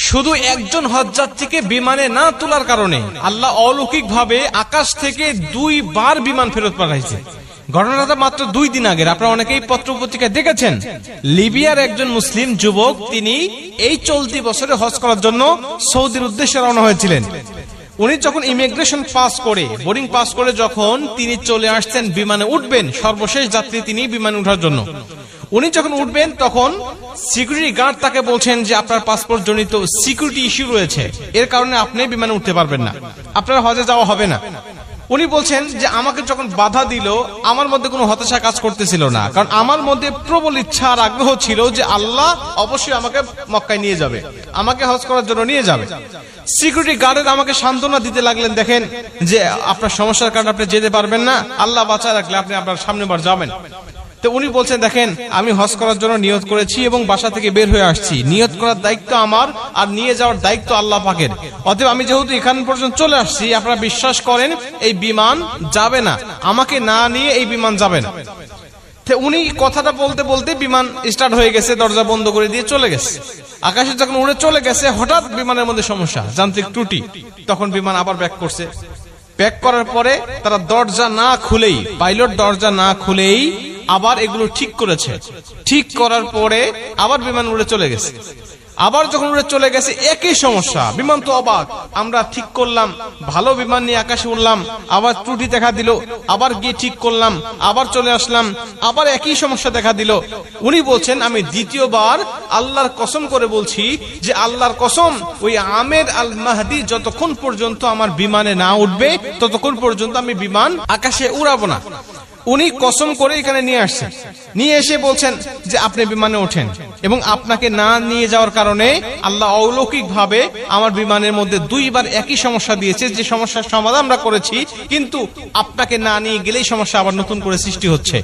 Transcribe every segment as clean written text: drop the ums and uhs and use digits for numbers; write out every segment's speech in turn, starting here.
শুধু একজন হজযাত্রীকে বিমানে না তোলার কারণে আল্লাহ অলৌকিকভাবে আকাশ থেকে 2 বার বিমান ফেরত পাঠাইছে। ঘটনাটা মাত্র 2 দিন আগের। আপনারা অনেকেই পত্র পত্রিকায় দেখেছেন। লিবিয়ার একজন মুসলিম যুবক, তিনি এই চলতি বছরে হজ করার জন্য সৌদির উদ্দেশ্যে রওনা হয়েছিলেন। উনি যখন ইমিগ্রেশন পাস করে, বোর্ডিং পাস করে যখন তিনি চলে আসছেন বিমানে উঠবেন, সর্বশেষ যাত্রী তিনি বিমানে ওঠার জন্য, উনি যখন উঠবেন তখন সিকিউরিটি গার্ড তাকে বলছেন যে আপনার পাসপোর্ট জনিত সিকিউরিটি ইস্যু রয়েছে, এর কারণে আপনি বিমানে উঠতে পারবেন না, আপনার হজে যাওয়া হবে না। উনি বলছেন যে আমাকে যখন বাধা দিল আমার মধ্যে কোনো হতাশা কাজ করতেছিল না, কারণ আমার মধ্যে প্রবল ইচ্ছা আর আগ্রহ ছিল যে আল্লাহ অবশ্যই আমাকে মক্কায় নিয়ে যাবে, আমাকে হজ করার জন্য নিয়ে যাবে। সিকিউরিটি গার্ডের আমাকে সান্ত্বনা দিতে লাগলেন, দেখেন যে আপনার সমস্যার কারণে আপনি যেতে পারবেন না, আল্লাহ বাঁচায় রাখলে আপনি আপনার সামনের বার যাবেন। তো উনি বলছেন দেখেন আমি হজ করার জন্য নিয়ত করেছি এবং বাসা থেকে বের হয়ে আসছি, নিয়ত করার দায়িত্ব আমার আর নিয়ে যাওয়ার দায়িত্ব আল্লাহ পাকের। অতএব আমি যেহেতু এখান পর্যন্ত চলে আসছি, আপনারা বিশ্বাস করেন এই বিমান যাবে না, আমাকে না নিয়ে এই বিমান যাবে না। উনি কথাটা বলতে বলতে বিমান স্টার্ট হয়ে গেছে, দরজা বন্ধ করে দিয়ে চলে গেছে। আকাশে যখন উড়ে চলে গেছে হঠাৎ বিমানের মধ্যে সমস্যা, যান্ত্রিক ত্রুটি। তখন বিমান আবার ব্যাক করছে। ব্যাক করার পরে তারা দরজা না খুলেই, পাইলট দরজা না খুলেই আবার এগুলো ঠিক করেছে। ঠিক করার পরে আবার বিমান উড়ে চলে গেছে। আবার যখন উড়ে চলে গেছে একই সমস্যা। বিমান তো অবাক, আমরা ঠিক করলাম, ভালো বিমান নিয়ে আকাশে উড়লাম, আবার ত্রুটি দেখা দিল, আবার গিয়ে ঠিক করলাম, আবার চলে আসলাম, আবার একই সমস্যা দেখা দিল। উনি বলছেন আমি দ্বিতীয়বার আল্লাহর কসম করে বলছি যে আল্লাহর কসম, ওই আমের আল মাহদি যতক্ষণ পর্যন্ত আমার বিমানে না উঠবে ততক্ষণ পর্যন্ত আমি বিমান আকাশে উড়াবো না। উনি কসম করে এখানে নিয়ে আসছেন, নিয়ে এসে বলছেন যে আপনি বিমানে ওঠেন, এবং আপনাকে না নিয়ে যাওয়ার কারণে আল্লাহ অলৌকিক ভাবে আমার বিমানের মধ্যে 2 বার একই সমস্যা দিয়েছে, যে সমস্যার সমাধান আমরা করেছি, কিন্তু আপনাকে না নিয়ে গেলেই সমস্যা আবার নতুন করে সৃষ্টি হচ্ছে।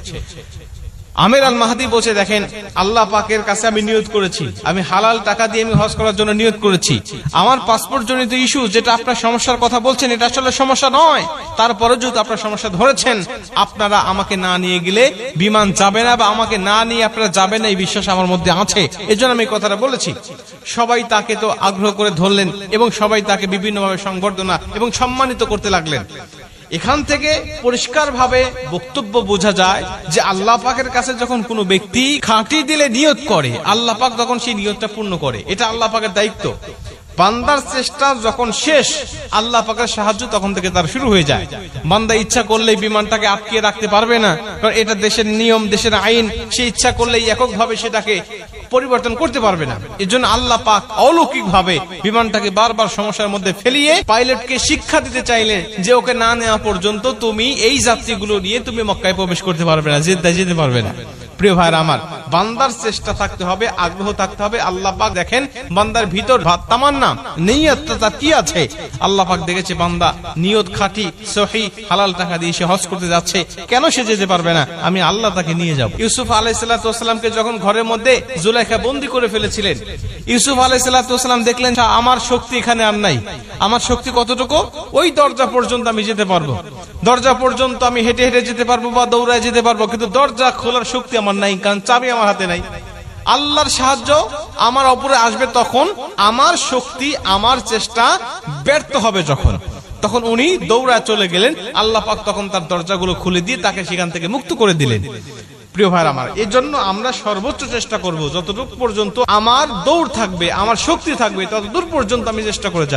আমের আল মাহদি বলছে দেখেন আল্লাহ পাকের কাছে আমি নিয়ত করেছি, আমি হালাল টাকা দিয়ে আমি হজ করার জন্য নিয়ত করেছি, আমার পাসপোর্ট জনিত ইস্যু যেটা আপনার সমস্যার কথা বলছেন এটা আসলে সমস্যা নয়, তারপরে যদি আপনার সমস্যা ধরেছেন, আপনারা আমাকে না নিয়ে গেলে বিমান যাবে না, বা আমাকে না নিয়ে আপনারা যাবেন না, এই বিশ্বাস আমার মধ্যে আছে, এজন্য আমি কথাটা বলেছি। সবাই তাকে তো আগ্রহ করে ধরলেন এবং সবাই তাকে বিভিন্নভাবে সংবর্ধনা এবং সম্মানিত করতে লাগলেন। এখান থেকে পরিষ্কার ভাবে বক্তব্য বোঝা যায় যে আল্লাহ পাকের কাছে যখন কোনো ব্যক্তি খাঁটি দিলে নিয়ত করে, আল্লাহ পাক তখন সেই নিয়তটা পূর্ণ করে, এটা আল্লাহ পাকের দায়িত্ব। বান্দার চেষ্টা যখন শেষ, আল্লাহ পাকের সাহায্য তখন থেকে তার শুরু হয়ে যায়। বান্দা ইচ্ছা করলেই বিমানটাকে আটকে রাখতে পারবে না, কারণ এটা দেশের নিয়ম, দেশের আইন, সে ইচ্ছা করলেই এককভাবে সেটাকে পরিবর্তন করতে পারবে না। এজন্য আল্লাহ পাক অলৌকিক ভাবে বিমানটাকে বারবার সমস্যার মধ্যে ফেলিয়ে পাইলটকে শিক্ষা দিতে চাইলেন যে ওকে না নেওয়া পর্যন্ত তুমি এই যাত্রীগুলো নিয়ে তুমি মক্কায় প্রবেশ করতে পারবে না, যেতে পারবে না। প্রিয় ভাইরা আমার, বান্দার চেষ্টা থাকতে হবে, আগ্রহ থাকতে হবে। আল্লাহ পাক দেখেন বান্দার ভিতর তামান্না নিয়তটা কি আছে। আল্লাহ পাক দেখেছে বান্দা নিয়ত খাঁটি, সহি, হালাল টাকা দিয়ে সে হজ করতে যাচ্ছে, কেন সে যেতে পারবে না? আমি আল্লাহ তাকে নিয়ে যাব। ইউসুফ আলাইহিস সালামকে যখন ঘরের মধ্যে জুলাইখা বন্দী করে ফেলেছিলেন, ইউসুফ আলাইহিস সালাম দেখলেন আমার শক্তি এখানে আর নাই, আমার শক্তি কতটুকু, ওই দরজা পর্যন্ত আমি যেতে পারবো, দরজা পর্যন্ত আমি হেঁটে হেঁটে যেতে পারবো বা দৌড়ায় যেতে পারবো, কিন্তু দরজা খোলার শক্তি আমার নাই, কারণ চাবি আমার হাতে নাই। আল্লাহর সাহায্য আমার উপরে আসবে তখন, আমার শক্তি, আমার চেষ্টা ব্যর্থ হবে যখন, তখন উনি দৌড়ায় চলে গেলেন। আল্লাহ পাক তখন তার দরজাগুলো খুলে দিয়ে তাকে সেখান থেকে মুক্ত করে দিলেন। প্রিয় ভাইরা আমার, এই জন্য আমরা সর্বোচ্চ চেষ্টা করব, যতটুকু পর্যন্ত আমার দৌড় থাকবে, আমার শক্তি থাকবে, ততদূর পর্যন্ত আমি চেষ্টা করে যাব।